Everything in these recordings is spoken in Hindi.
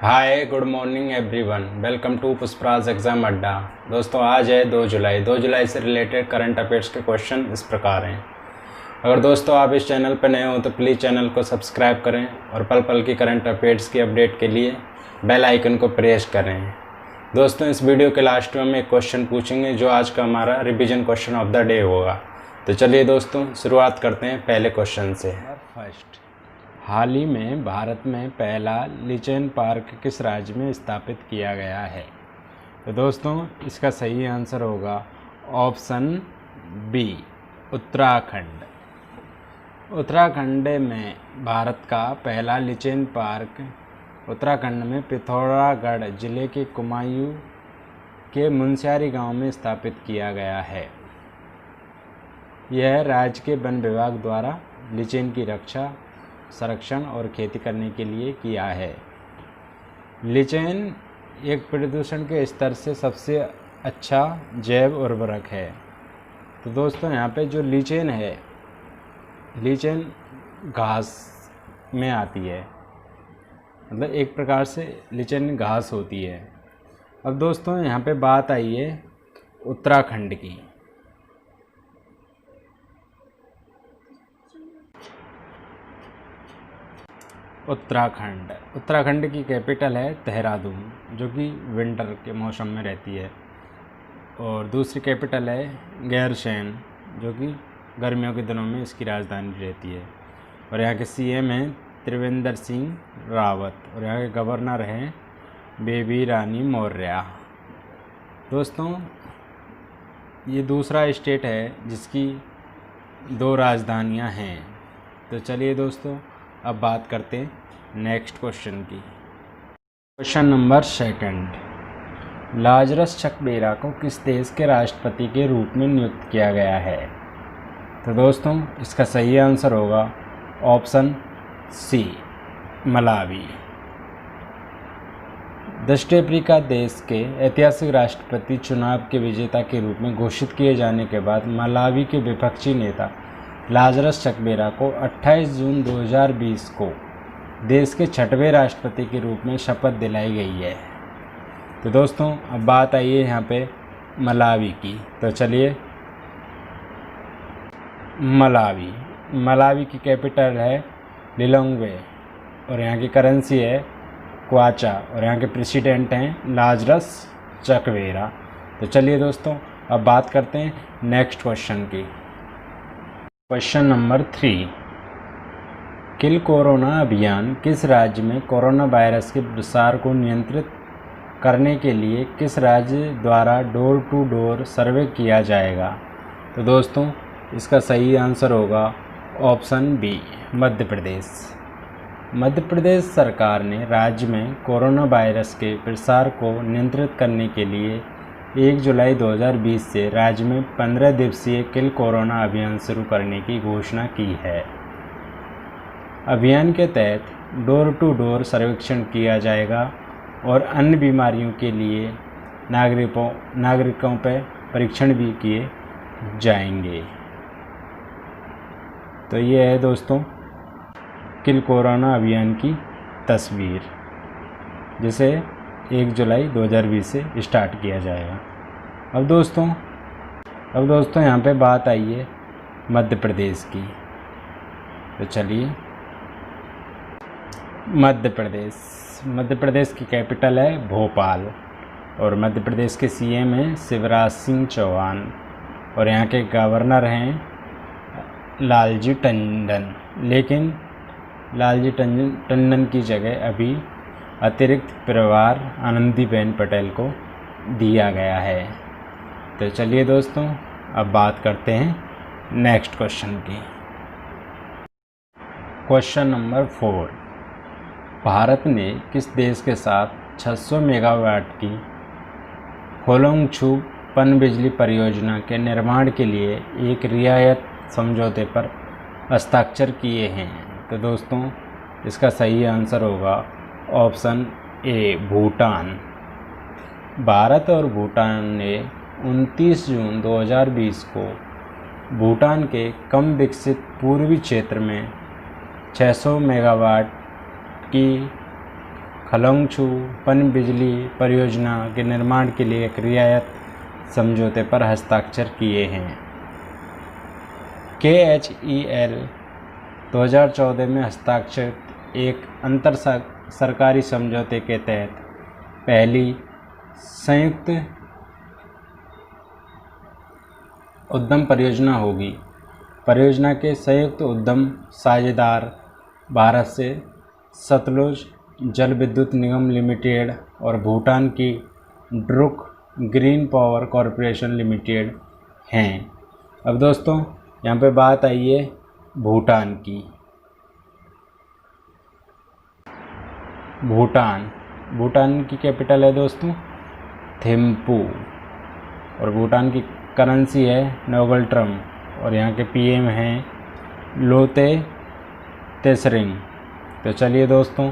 Hi good morning everyone, welcome to Pushpraj exam Adda. दोस्तों आज है 2 जुलाई से रिलेटेड करंट अफेयर्स के क्वेश्चन इस प्रकार हैं। अगर दोस्तों आप इस चैनल पर नए हो तो प्लीज़ चैनल को सब्सक्राइब करें और पल पल की करंट अफेयर्स की अपडेट के लिए बेल आइकन को प्रेस करें। दोस्तों इस वीडियो के लास्ट में हम एक क्वेश्चन पूछेंगे जो आज का हमारा revision question of the day होगा। तो चलिए दोस्तों शुरुआत करते हैं पहले क्वेश्चन से। फर्स्ट, हाल ही में भारत में पहला लिचेन पार्क किस राज्य में स्थापित किया गया है? तो दोस्तों इसका सही आंसर होगा ऑप्शन बी, उत्तराखंड। उत्तराखंड में भारत का पहला लिचेन पार्क उत्तराखंड में पिथौरागढ़ जिले के कुमायूं के मुनस्यारी गांव में स्थापित किया गया है। यह राज्य के वन विभाग द्वारा लिचेन की रक्षा, संरक्षण और खेती करने के लिए किया है। लिचेन एक प्रदूषण के स्तर से सबसे अच्छा जैव उर्वरक है। तो दोस्तों यहाँ पे जो लिचेन है, लिचेन घास में आती है, मतलब एक प्रकार से लिचेन घास होती है। अब दोस्तों यहाँ पे बात आई है उत्तराखंड की। उत्तराखंड की कैपिटल है देहरादून, जो कि विंटर के मौसम में रहती है, और दूसरी कैपिटल है गैरसैंण, जो कि गर्मियों के दिनों में इसकी राजधानी रहती है। और यहाँ के सीएम हैं त्रिवेंद्र सिंह रावत, और यहाँ के गवर्नर हैं बेबी रानी मौर्य। दोस्तों ये दूसरा स्टेट है जिसकी 2 राजधानियाँ हैं। तो चलिए दोस्तों अब बात करते हैं नेक्स्ट क्वेश्चन की। क्वेश्चन नंबर 2, लाजरस चकबेरा को किस देश के राष्ट्रपति के रूप में नियुक्त किया गया है? तो दोस्तों इसका सही आंसर होगा ऑप्शन सी, मलावी। दक्षिण अफ्रीका देश के ऐतिहासिक राष्ट्रपति चुनाव के विजेता के रूप में घोषित किए जाने के बाद मलावी के विपक्षी नेता लाजरस चकबेरा को 28 जून 2020 को देश के 6वें राष्ट्रपति के रूप में शपथ दिलाई गई है। तो दोस्तों अब बात आई है यहाँ पे मलावी की। तो चलिए मलावी की कैपिटल है लिलोंग्वे, और यहाँ की करेंसी है क्वाचा, और यहाँ के प्रेसिडेंट हैं लाजरस चकबेरा। तो चलिए दोस्तों अब बात करते हैं नेक्स्ट क्वेश्चन की। क्वेश्चन नंबर 3, किल कोरोना अभियान किस राज्य में कोरोना वायरस के प्रसार को नियंत्रित करने के लिए किस राज्य द्वारा डोर टू डोर सर्वे किया जाएगा? तो दोस्तों इसका सही आंसर होगा ऑप्शन बी, मध्य प्रदेश। मध्य प्रदेश सरकार ने राज्य में कोरोना वायरस के प्रसार को नियंत्रित करने के लिए 1 जुलाई 2020 से राज्य में 15 दिवसीय किल कोरोना अभियान शुरू करने की घोषणा की है। अभियान के तहत डोर टू डोर सर्वेक्षण किया जाएगा और अन्य बीमारियों के लिए नागरिकों पर परीक्षण भी किए जाएंगे। तो ये है दोस्तों किल कोरोना अभियान की तस्वीर, जिसे 1 जुलाई 2020 से स्टार्ट किया जाएगा। अब दोस्तों यहाँ पे बात आई है मध्य प्रदेश की। तो चलिए मध्य प्रदेश की कैपिटल है भोपाल, और मध्य प्रदेश के सीएम हैं शिवराज सिंह चौहान, और यहाँ के गवर्नर हैं लालजी टंडन। लेकिन लालजी टंडन की जगह अभी अतिरिक्त प्रभार आनंदीबेन पटेल को दिया गया है। तो चलिए दोस्तों अब बात करते हैं नेक्स्ट क्वेश्चन की। क्वेश्चन नंबर 4, भारत ने किस देश के साथ 600 मेगावाट की होलोंगछू पनबिजली परियोजना के निर्माण के लिए एक रियायत समझौते पर हस्ताक्षर किए हैं? तो दोस्तों इसका सही आंसर होगा ऑप्शन ए, भूटान। भारत और भूटान ने 29 जून 2020 को भूटान के कम विकसित पूर्वी क्षेत्र में 600 मेगावाट की खलोंगछू पनबिजली परियोजना के निर्माण के लिए एक रियायत समझौते पर हस्ताक्षर किए हैं। KHEL 2014 में हस्ताक्षरित एक अंतर सरकारी समझौते के तहत पहली संयुक्त उद्यम परियोजना होगी। परियोजना के संयुक्त उद्यम साझेदार भारत से सतलुज जल विद्युत निगम लिमिटेड और भूटान की Druk green power corporation limited हैं। अब दोस्तों यहाँ पे बात आई है भूटान की। भूटान की कैपिटल है दोस्तों थिम्पू और भूटान की करेंसी है नोगलट्रम और यहाँ के PM हैं लोते तेसरिंग। तो चलिए दोस्तों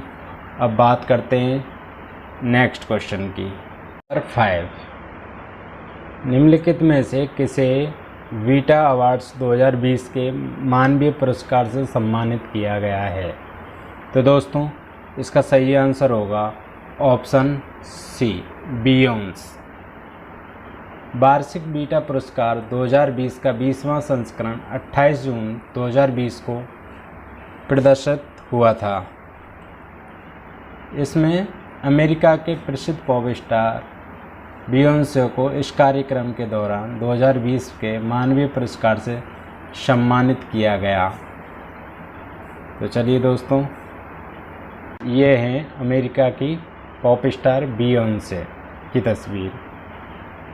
अब बात करते हैं नेक्स्ट क्वेश्चन की। नंबर 5, निम्नलिखित में से किसे वीटा अवार्ड्स 2020 के मानवीय पुरस्कार से सम्मानित किया गया है? तो दोस्तों इसका सही आंसर होगा ऑप्शन सी बियोंस। वार्षिक बीटा पुरस्कार 2020 का 20वां संस्करण 28 जून 2020 को प्रदर्शित हुआ था। इसमें अमेरिका के प्रसिद्ध पॉप स्टार बियोंसे को इस कार्यक्रम के दौरान 2020 के मानवीय पुरस्कार से सम्मानित किया गया। तो चलिए दोस्तों ये हैं अमेरिका की पॉप स्टार बियोंसे की तस्वीर।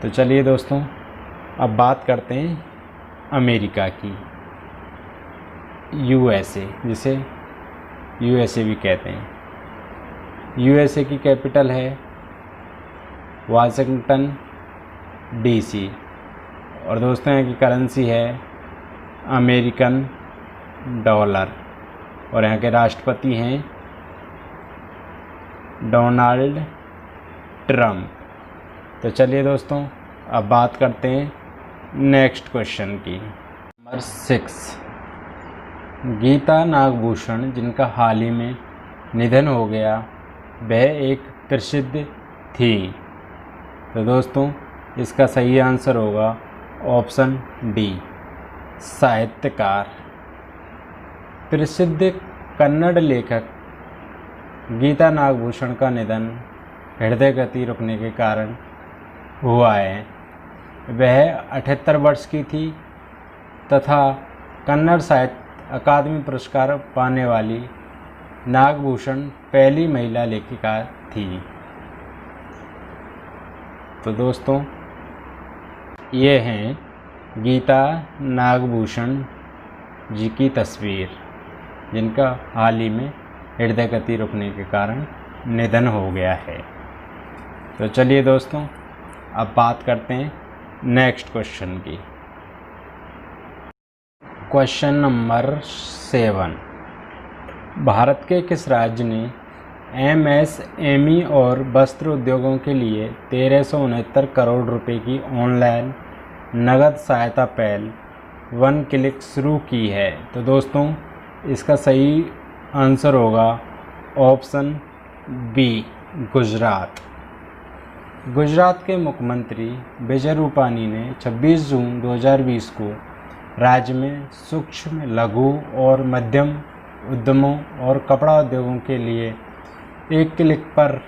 तो चलिए दोस्तों अब बात करते हैं अमेरिका की, USA जिसे USA भी कहते हैं। USA की कैपिटल है वाशिंगटन DC और दोस्तों यहाँ की करेंसी है अमेरिकन डॉलर और यहाँ के राष्ट्रपति हैं डोनाल्ड ट्रम्प। तो चलिए दोस्तों अब बात करते हैं नेक्स्ट क्वेश्चन की। नंबर 6, गीता नागभूषण जिनका हाल ही में निधन हो गया वह एक प्रसिद्ध थी। तो दोस्तों इसका सही आंसर होगा ऑप्शन डी साहित्यकार। प्रसिद्ध कन्नड़ लेखक गीता नागभूषण का निधन हृदय गति रुकने के कारण हुआ है। वह 78 वर्ष की थी तथा कन्नड़ साहित्य अकादमी पुरस्कार पाने वाली नागभूषण पहली महिला लेखिका थी। तो दोस्तों ये हैं गीता नागभूषण जी की तस्वीर जिनका हाल ही में हृदय गति रुकने के कारण निधन हो गया है। तो चलिए दोस्तों अब बात करते हैं नेक्स्ट क्वेश्चन की। क्वेश्चन नंबर 7, भारत के किस राज्य ने MSME और वस्त्र उद्योगों के लिए 1369 करोड़ रुपए की ऑनलाइन नगद सहायता पहल वन क्लिक शुरू की है? तो दोस्तों इसका सही आंसर होगा ऑप्शन बी गुजरात। गुजरात के मुख्यमंत्री विजय रूपानी ने 26 जून 2020 को राज्य में सूक्ष्म लघु और मध्यम उद्यमों और कपड़ा उद्योगों के लिए एक क्लिक पर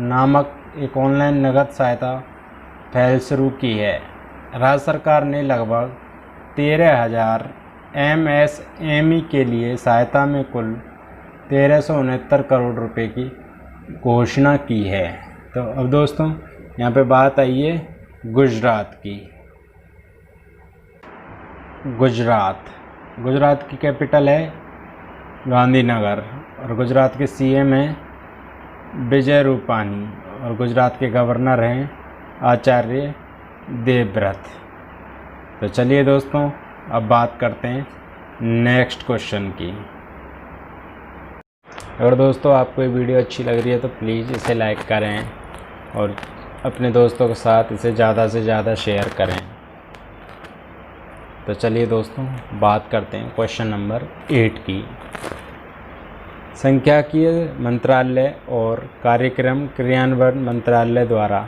नामक एक ऑनलाइन नगद सहायता पहल शुरू की है। राज्य सरकार ने लगभग 13,000 MSME के लिए सहायता में कुल 1369 करोड़ रुपए की घोषणा की है। तो अब दोस्तों यहाँ पे बात आई है गुजरात की। गुजरात की कैपिटल है गांधीनगर और गुजरात के CM हैं विजय रूपानी और गुजरात के गवर्नर हैं आचार्य देवव्रत। तो चलिए दोस्तों अब बात करते हैं नेक्स्ट क्वेश्चन की। अगर दोस्तों आपको ये वीडियो अच्छी लग रही है तो प्लीज़ इसे लाइक करें और अपने दोस्तों के साथ इसे ज़्यादा से ज़्यादा शेयर करें। तो चलिए दोस्तों बात करते हैं क्वेश्चन नंबर 8 की। सांख्यिकीय मंत्रालय और कार्यक्रम क्रियान्वयन मंत्रालय द्वारा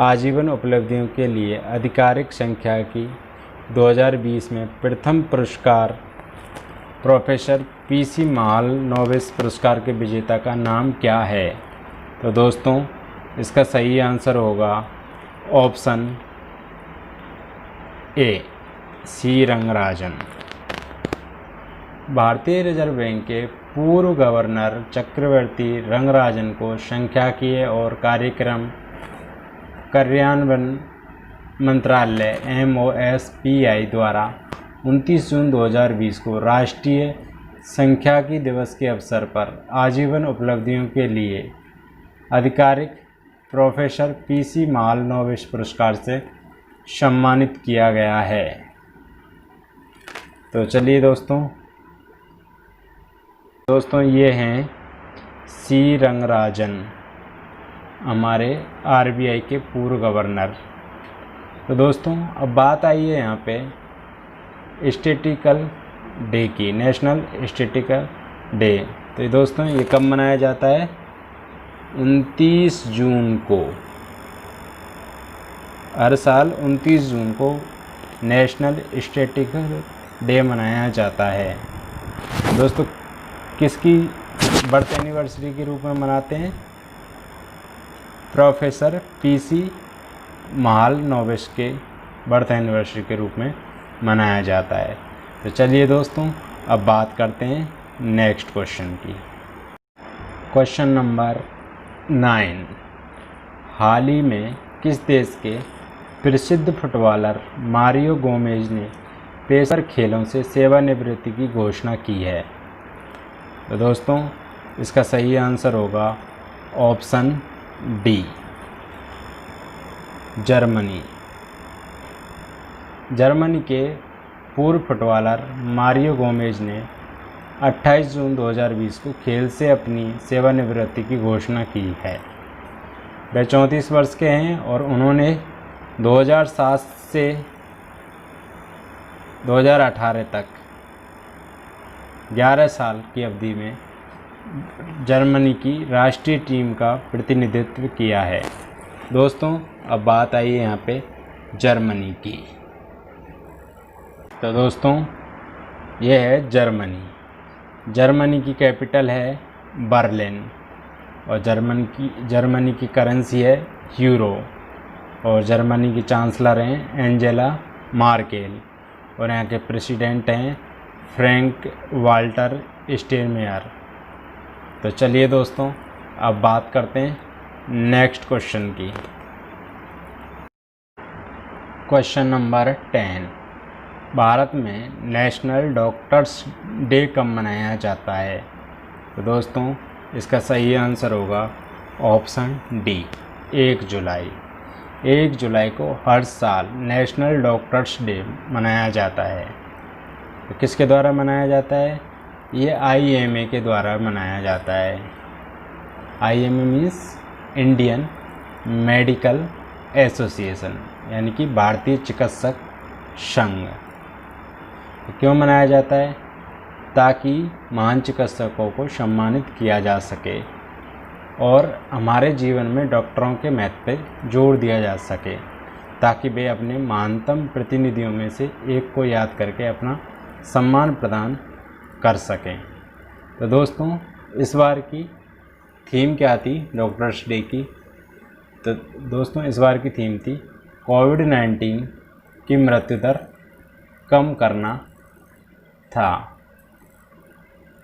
आजीवन उपलब्धियों के लिए आधिकारिक सांख्यिकी 2020 में प्रथम पुरस्कार प्रोफेसर पीसी महालनोबिस पुरस्कार के विजेता का नाम क्या है? तो दोस्तों इसका सही आंसर होगा ऑप्शन ए, सी रंगराजन। भारतीय रिजर्व बैंक के पूर्व गवर्नर चक्रवर्ती रंगराजन को सांख्यिकीय और कार्यक्रम कार्यान्वयन मंत्रालय MOSPI द्वारा 29 जून 2020 को राष्ट्रीय सांख्यिकी दिवस के अवसर पर आजीवन उपलब्धियों के लिए आधिकारिक प्रोफेसर पीसी महालनोबिस पुरस्कार से सम्मानित किया गया है। तो चलिए दोस्तों ये हैं सी रंगराजन, हमारे RBI के पूर्व गवर्नर। तो दोस्तों अब बात आई है यहाँ पे स्टैटिस्टिकल डे की, नेशनल स्टैटिस्टिकल डे। तो दोस्तों ये कब मनाया जाता है? 29 जून को। हर साल 29 जून को नेशनल स्टैटिस्टिकल डे मनाया जाता है। दोस्तों किसकी बर्थ एनिवर्सरी के रूप में मनाते हैं? प्रोफेसर पीसी महालनोबिस के बर्थ एनिवर्सरी के रूप में मनाया जाता है। तो चलिए दोस्तों अब बात करते हैं नेक्स्ट क्वेश्चन की। क्वेश्चन नंबर 9, हाल ही में किस देश के प्रसिद्ध फुटबॉलर मारियो गोमेज ने पेशेवर खेलों से सेवानिवृत्ति की घोषणा की है? तो दोस्तों इसका सही आंसर होगा ऑप्शन डी, जर्मनी। जर्मनी के पूर्व फुटबॉलर मारियो गोमेज ने 28 जून 2020 को खेल से अपनी सेवानिवृत्ति की घोषणा की है। वे 34 वर्ष के हैं और उन्होंने 2007 से 2018 तक 11 साल की अवधि में जर्मनी की राष्ट्रीय टीम का प्रतिनिधित्व किया है। दोस्तों अब बात आई है यहाँ पे जर्मनी की। तो दोस्तों ये है जर्मनी की कैपिटल है बर्लिन और जर्मनी की करेंसी है यूरो और जर्मनी की चांसलर हैं एंजेला मार्केल और यहाँ के प्रेसिडेंट हैं फ्रैंक वाल्टर स्टेनमेयर। तो चलिए दोस्तों अब बात करते हैं नेक्स्ट क्वेश्चन की। क्वेश्चन नंबर 10, भारत में नेशनल डॉक्टर्स डे कब मनाया जाता है? तो दोस्तों इसका सही आंसर होगा ऑप्शन डी, 1 जुलाई। 1 जुलाई को हर साल नेशनल डॉक्टर्स डे मनाया जाता है। तो किसके द्वारा मनाया जाता है? ये IMA के द्वारा मनाया जाता है। IMA means Indian medical association, यानी कि भारतीय चिकित्सक संघ। तो क्यों मनाया जाता है? ताकि महान चिकित्सकों को सम्मानित किया जा सके और हमारे जीवन में डॉक्टरों के महत्व पर जोर दिया जा सके, ताकि वे अपने महानतम प्रतिनिधियों में से एक को याद करके अपना सम्मान प्रदान कर सकें। तो दोस्तों इस बार की थीम क्या थी डॉक्टर्स डे की? तो दोस्तों इस बार की थीम थी कोविड-19 की मृत्यु दर कम करना था।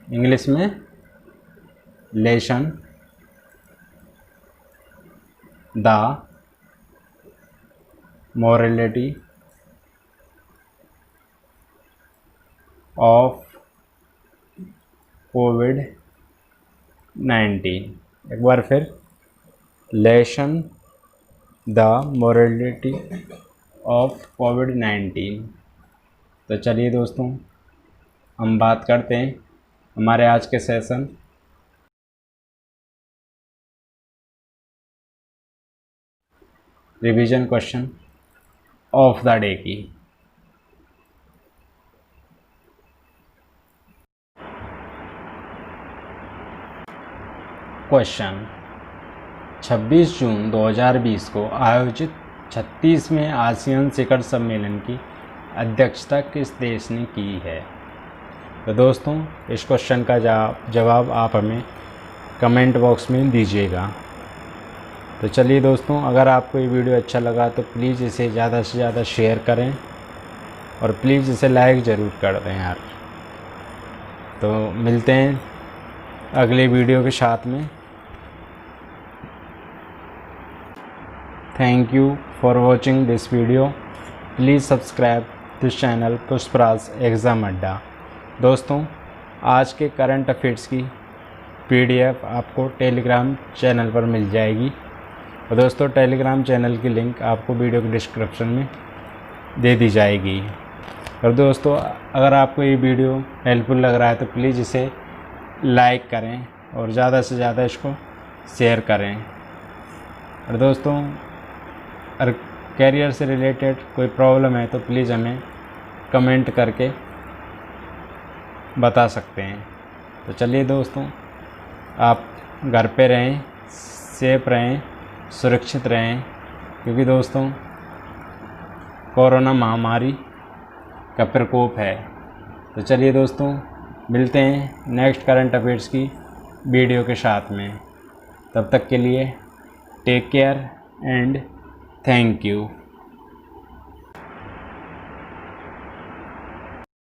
इंग्लिश में लेसन द मोरलिटी ऑफ कोविड-19। एक बार फिर, लेसन द मोरलिटी ऑफ कोविड-19। तो चलिए दोस्तों हम बात करते हैं हमारे आज के session revision question of the day की। क्वेश्चन 26 जून 2020 को आयोजित 36वें आसियान शिखर सम्मेलन की अध्यक्षता किस देश ने की है? तो दोस्तों इस क्वेश्चन का जवाब आप हमें कमेंट बॉक्स में दीजिएगा। तो चलिए दोस्तों, अगर आपको ये वीडियो अच्छा लगा तो प्लीज़ इसे ज़्यादा से ज़्यादा शेयर करें और प्लीज़ इसे लाइक ज़रूर कर दें यार। तो मिलते हैं अगले वीडियो के साथ में। Thank you for watching this video. Please subscribe this channel Pushpraj exam Adda. दोस्तों आज के करंट अफेयर्स की PDF आपको टेलीग्राम चैनल पर मिल जाएगी और दोस्तों टेलीग्राम चैनल की लिंक आपको वीडियो के डिस्क्रिप्शन में दे दी जाएगी। और दोस्तों अगर आपको ये वीडियो हेल्पफुल लग रहा है तो प्लीज़ इसे लाइक करें और ज़्यादा से ज़्यादा इसको शेयर करें। और दोस्तों अगर कैरियर से रिलेटेड कोई प्रॉब्लम है तो प्लीज़ हमें कमेंट करके बता सकते हैं। तो चलिए दोस्तों, आप घर पे रहें, सेफ रहें, सुरक्षित रहें, क्योंकि दोस्तों कोरोना महामारी का प्रकोप है। तो चलिए दोस्तों मिलते हैं नेक्स्ट करंट अफेयर्स की वीडियो के साथ में। तब तक के लिए take care and thank you.